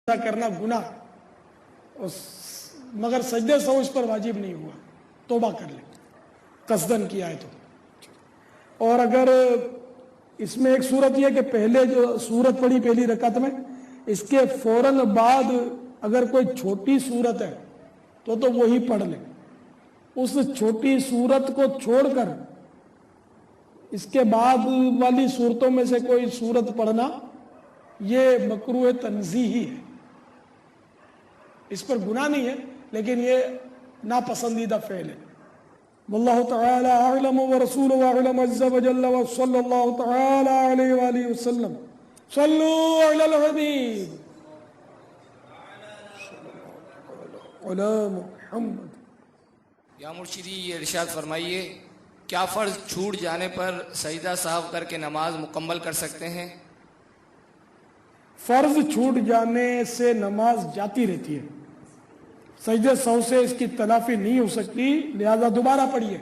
کرنا گناہ مگر سجدے سہو اس پر واجب نہیں ہوا، توبہ کر لے قصدن کیا ہے تو۔ اور اگر اس میں ایک صورت یہ کہ پہلے جو صورت پڑھی پہلی رکعت میں، اس کے فوراً بعد اگر کوئی چھوٹی صورت ہے تو وہی پڑھ لے۔ اس چھوٹی صورت کو چھوڑ کر اس کے بعد والی صورتوں میں سے کوئی صورت پڑھنا یہ مکروہ تنزیہی ہے، اس پر گناہ نہیں ہے لیکن یہ ناپسندیدہ فعل ہے۔ واللہ تعالی اعلم ورسولہ اعلم عز وجل وصلی اللہ تعالی علیہ وآلہ وسلم۔ صلوا علی الحبیب علی محمد۔ یا مرشدی یہ ارشاد فرمائیے، کیا فرض چھوٹ جانے پر سجدہ سہو کر کے نماز مکمل کر سکتے ہیں؟ فرض چھوٹ جانے سے نماز جاتی رہتی ہے، سجدہ سہو سے اس کی تلافی نہیں ہو سکتی، لہذا دوبارہ پڑھیے۔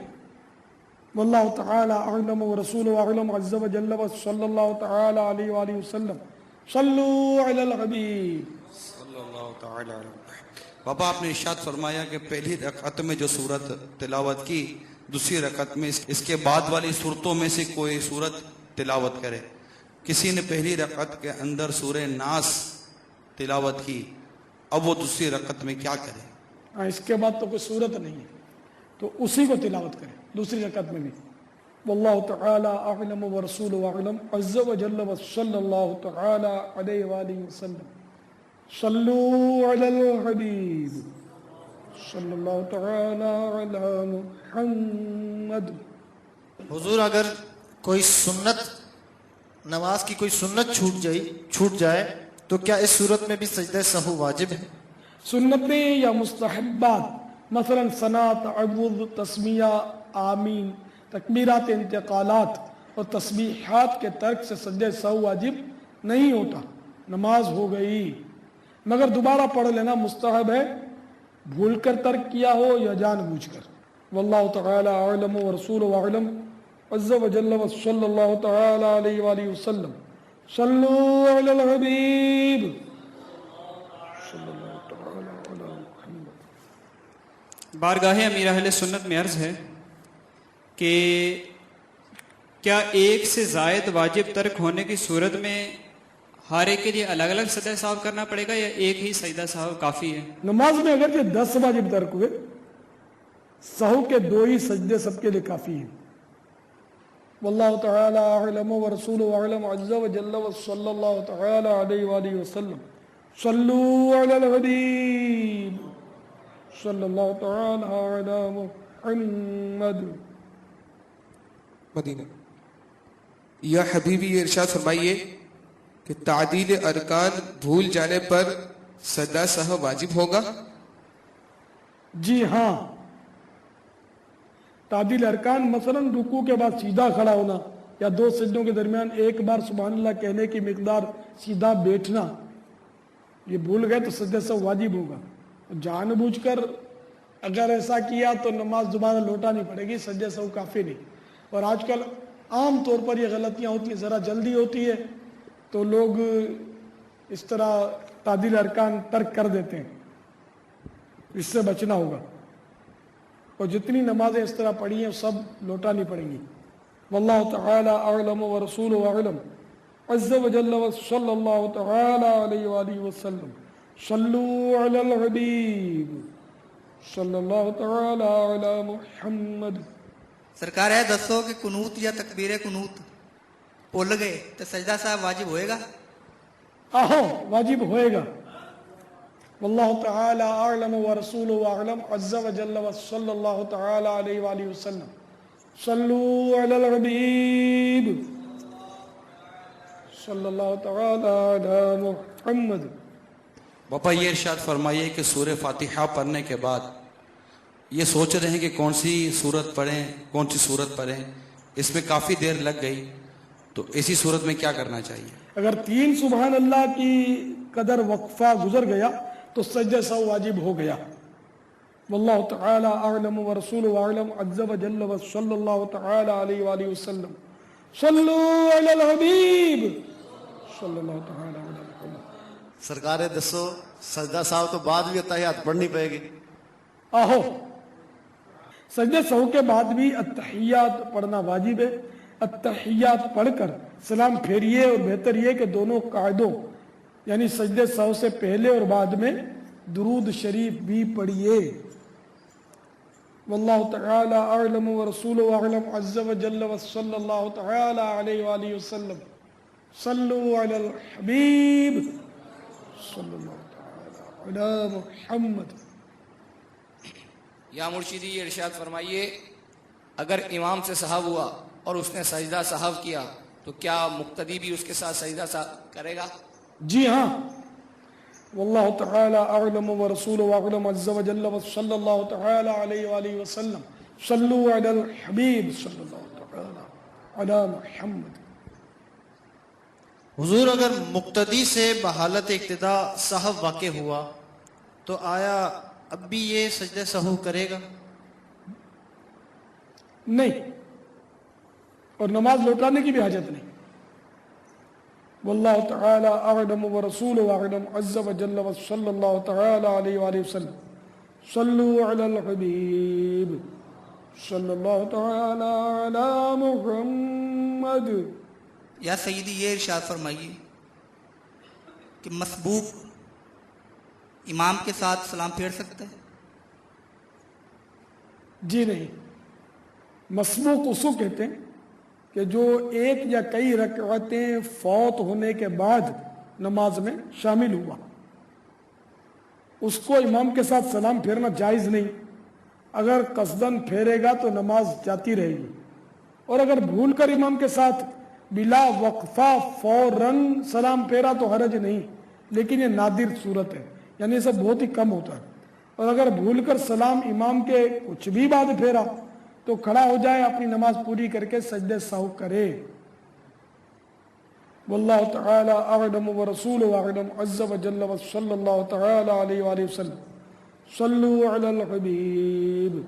واللہ تعالی اعلم ورسولہ اعلم عز وجل وصلی اللہ تعالی علیہ وآلہ وسلم۔ صلوا علی الحبیب صلی اللہ تعالی علیہ وسلم۔ بابا آپ نے ارشاد فرمایا کہ پہلی رکعت میں جو سورت تلاوت کی، دوسری رکعت میں اس کے بعد والی صورتوں میں سے کوئی صورت تلاوت کرے۔ کسی نے پہلی رکعت کے اندر سورہ ناس تلاوت کی، اب وہ دوسری رکعت میں کیا کرے؟ اس کے بعد تو کوئی صورت نہیں ہے تو اسی کو تلاوت کرے دوسری رکعت میں بھی۔ واللہ تعالی اعلم ورسولہ اعلم عز وجل وصلی اللہ تعالی علیہ وآلہ وسلم۔ صلوا علی الحبیب صلی اللہ تعالی علی محمد۔ حضور اگر کوئی سنت، نماز کی کوئی سنت چھوٹ جائے تو کیا اس صورت میں بھی سجدہ سہو واجب ہے؟ سنتیں یا مستحبات مثلا ثنا، تعوذ، تسمیہ، آمین، تکبیرات انتقالات اور تسبیحات کے ترک سے سجدہ سہو واجب نہیں ہوتا، نماز ہو گئی، مگر دوبارہ پڑھ لینا مستحب ہے، بھول کر ترک کیا ہو یا جان بوجھ کر۔ واللہ تعالی اعلم ورسولہ اعلم عز وجل وصلی اللہ تعالی علیہ وآلہ وسلم۔ صلوا علی الحبیب صلی اللہ تعالی علی محمد۔ بارگاہ امیر اہل سنت میں عرض ہے کہ کیا ایک سے زائد واجب ترک ہونے کی صورت میں ہر ایک کے لیے الگ الگ سجدہ سہو کرنا پڑے گا یا ایک ہی سجدہ سہو کافی ہے؟ نماز میں اگر 10 واجب ترک ہوئے، سہو کے 2 ہی سجدے سب کے لیے کافی ہیں۔ واللہ تعالی اعلم ورسولہ اعلم عز وجل وصلی اللہ تعالی علیہ وآلہ وسلم۔ صلوا علی الحبیب صلی اللہ تعالی علی محمد۔ مدینہ۔ یا حبیبی یہ ارشاد فرمائیے کہ تعدیل ارکان بھول جانے پر سجدہ سہو واجب ہوگا؟ جی ہاں، تعدیل ارکان مثلا رکوع کے بعد سیدھا کھڑا ہونا یا 2 سجدوں کے درمیان ایک بار سبحان اللہ کہنے کی مقدار سیدھا بیٹھنا، یہ بھول گئے تو سجدہ سہو واجب ہوگا۔ جان بوجھ کر اگر ایسا کیا تو نماز دوبارہ لوٹانی پڑے گی، سجدہ سہو کافی نہیں۔ اور آج کل عام طور پر یہ غلطیاں ہوتی ہیں، ذرا جلدی ہوتی ہے تو لوگ اس طرح تعدیل ارکان ترک کر دیتے ہیں، اس سے بچنا ہوگا۔ اور جتنی نمازیں اس طرح پڑھی ہیں سب لوٹانی پڑیں گی۔ واللہ تعالی اعلم ورسولہ اعلم عز وجل وصلی اللہ تعالی علیہ وآلہ وسلم۔ صلوا علی الحبیب صلی اللہ تعالی علی محمد۔ سرکار ہے دسو کہ قنوت یا تکبیر قنوت بھول گئے تو سجدہ صاحب واجب ہوئے گا؟ آہو واجب ہوئے گا۔ واللہ تعالی اعلم ورسولہ اعلم عز وجل وصلی اللہ تعالی علیہ وآلہ وسلم۔ صلوا علی الحبیب صلی اللہ تعالی علی محمد۔ باپا یہ ارشاد فرمائیے کہ سورہ فاتحہ پڑھنے کے بعد یہ سوچ رہے ہیں کہ کون سی صورت پڑھیں، کون سی صورت پڑھیں، اس میں کافی دیر لگ گئی، تو ایسی صورت میں کیا کرنا چاہیے؟ اگر 3 سبحان اللہ کی قدر وقفہ گزر گیا تو سجدہ سہو واجب ہو گیا۔ واللہ تعالی اعلم ورسولہ اعلم عز وجل وصلی اللہ تعالی علیہ وآلہ وسلم۔ صلوا علی الحبیب صلی اللہ تعالی علیہ وسلم۔ سرکار دسو سجدہ صاحب تو بعد بھی اتحیات پڑھنی پڑے گی؟ آہو سجدے سہو کے بعد بھی اتحیات پڑھنا واجب ہے. اتحیات پڑھ کر سلام پھیریے اور بہتر یہ کہ دونوں قاعدوں یعنی سجدے سہو سے پہلے اور بعد میں درود شریف بھی پڑھیے. واللہ تعالی اعلم ورسولہ اعلم عز وجل وصلی اللہ تعالی علیہ وآلہ وسلم. صلو علی الحبیب صلی اللہ تعالی علی محمد. یا مرشدی یہ ارشاد فرمائیے اگر امام سے سہو ہوا اور اس نے سجدہ سہو کیا تو کیا مقتدی بھی اس کے ساتھ سجدہ کرے گا؟ جی ہاں. واللہ تعالی اعلم ورسولہ اعلم عز وجل وصلی اللہ تعالی علیہ وآلہ وسلم. صلو علی الحبیب صلی اللہ تعالی علی محمد. حضور اگر مقتدی سے بحالت اقتدا سہو واقع ہوا تو آیا اب بھی یہ سجدہ سہو کرے گا؟ نہیں، اور نماز لوٹانے کی بھی حاجت نہیں. واللہ تعالی اعلم ورسولہ اعلم عز وجل وصلی اللہ تعالی علیہ وآلہ وسلم. صلو علی الحبیب صلی اللہ تعالی علی محمد. یا سیدی یہ ارشاد فرمائیے کہ مسبوق امام کے ساتھ سلام پھیر سکتا ہے؟ جی نہیں. مسبوق اس کو کہتے ہیں کہ جو ایک یا کئی رکعتیں فوت ہونے کے بعد نماز میں شامل ہوا، اس کو امام کے ساتھ سلام پھیرنا جائز نہیں. اگر قصدن پھیرے گا تو نماز جاتی رہے گی، اور اگر بھول کر امام کے ساتھ بلا وقفہ فوراً سلام پھیرا تو حرج نہیں، لیکن یہ نادر صورت ہے، یعنی یہ سب بہت ہی کم ہوتا ہے. اور اگر بھول کر سلام امام کے کچھ بھی بعد پھیرا تو کھڑا ہو جائے، اپنی نماز پوری کر کے سجدہ سہو کرے. واللہ تعالی اعلم ورسولہ اعلم عز وجل وصلی اللہ تعالی علیہ وآلہ وسلم. صلو علی الحبیب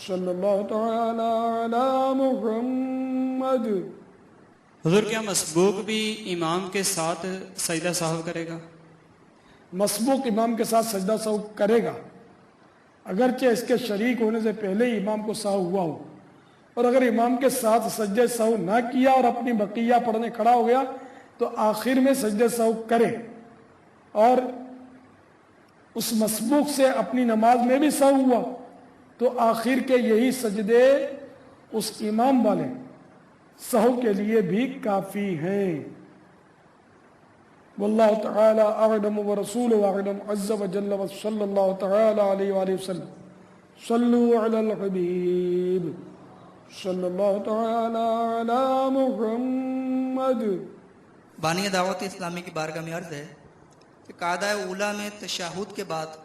صلی اللہ تعالی علی محمد. حضور کیا مسبوق بھی امام کے ساتھ سجدہ سہو کرے گا؟ مسبوق امام کے ساتھ سجدہ سہو کرے گا، اگرچہ اس کے شریک ہونے سے پہلے ہی امام کو سہو ہوا ہو. اور اگر امام کے ساتھ سجدہ سہو نہ کیا اور اپنی بقیہ پڑھنے کھڑا ہو گیا تو آخر میں سجدہ سہو کرے، اور اس مسبوق سے اپنی نماز میں بھی سہو ہوا تو آخر کے یہی سجدے اس امام والے سہو کے لیے بھی کافی ہیں. واللہ تعالی اعلم ورسولہ اعلم عز وجل وصلی اللہ تعالی علیہ وآلہ وسلم. صلو علی الحبیب صلی اللہ تعالی علی محمد. بانی دعوت اسلامی کی بارگاہ میں عرض ہے کہ قاعدہ اولیٰ میں تشہد کے بعد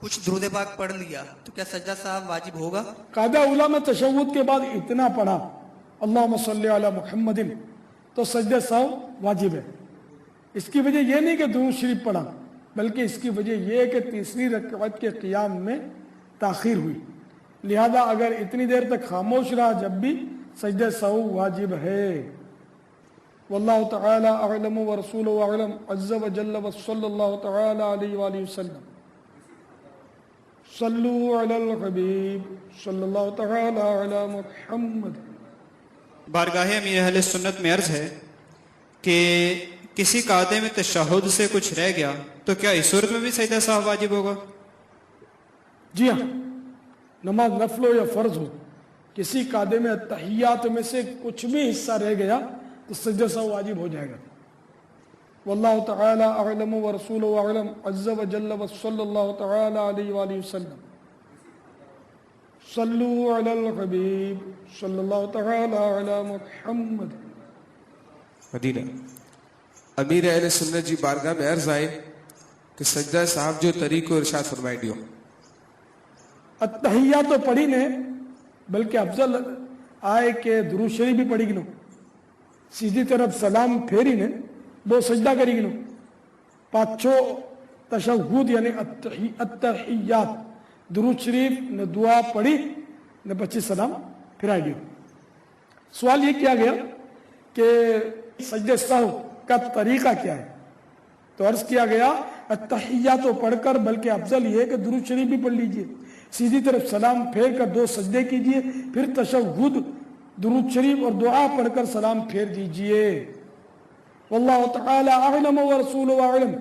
کچھ درود پاک پڑھ لیا تو کیا سجدہ صاحب واجب ہوگا؟ قاعدہ اولیٰ میں تشہد کے بعد اتنا پڑھا اللہم صلی علی محمد تو سجدہ سہو واجب ہے. اس کی وجہ یہ نہیں کہ درود شریف پڑھا، بلکہ اس کی وجہ یہ ہے کہ تیسری رکعت کے قیام میں تاخیر ہوئی، لہذا اگر اتنی دیر تک خاموش رہا جب بھی سجدہ سہو واجب ہے. واللہ تعالی اعلم ورسولہ اعلم عز وجل وصلی اللہ تعالی علیہ وآلہ وسلم. صلو علی الحبیب صلی اللہ تعالی علی محمد. بارگاہ امیر اہل سنت میں عرض ہے کہ کسی قاعدے میں تشہد سے کچھ رہ گیا تو کیا اس صورت میں بھی سجدہ سہو واجب ہوگا؟ جی ہاں، نماز نفل ہو یا فرض ہو، کسی قاعدے میں تحیات میں سے کچھ بھی حصہ رہ گیا تو سجدہ سہو واجب ہو جائے گا. واللہ تعالی اعلم ورسولہ اعلم عز وجل وصلی اللہ تعالی علیہ وآلہ وسلم. صلو علی الحبیب صلی اللہ تعالی علی محمد. مدینہ. امیر اہل سنت جی بارگاہ میں عرض آئے کہ سجدہ صاحب جو طریق و ارشاد فرمائی دیو. اتحیات تو پڑھی نے، بلکہ افضل آئے کہ درود شریف بھی پڑھی گنو، سیدھی طرف سلام پھیری نے وہ سجدہ کری گنو، پاچھو تشہد یعنی اتحیات درود شریف نے دعا پڑھی نے 25 سلام پھرائی دیو. سوال یہ کیا گیا کہ سجدہ سہو کا طریقہ کیا ہے؟ تو عرض کیا گیا التحیات تو پڑھ کر بلکہ افضل یہ ہے کہ درود شریف بھی پڑھ لیجئے، سیدھی طرف سلام پھیر کر 2 سجدے کیجئے، پھر تشہد درود شریف اور دعا پڑھ کر سلام پھیر دیجئے۔ واللہ تعالی اعلم ورسولہ اعلم۔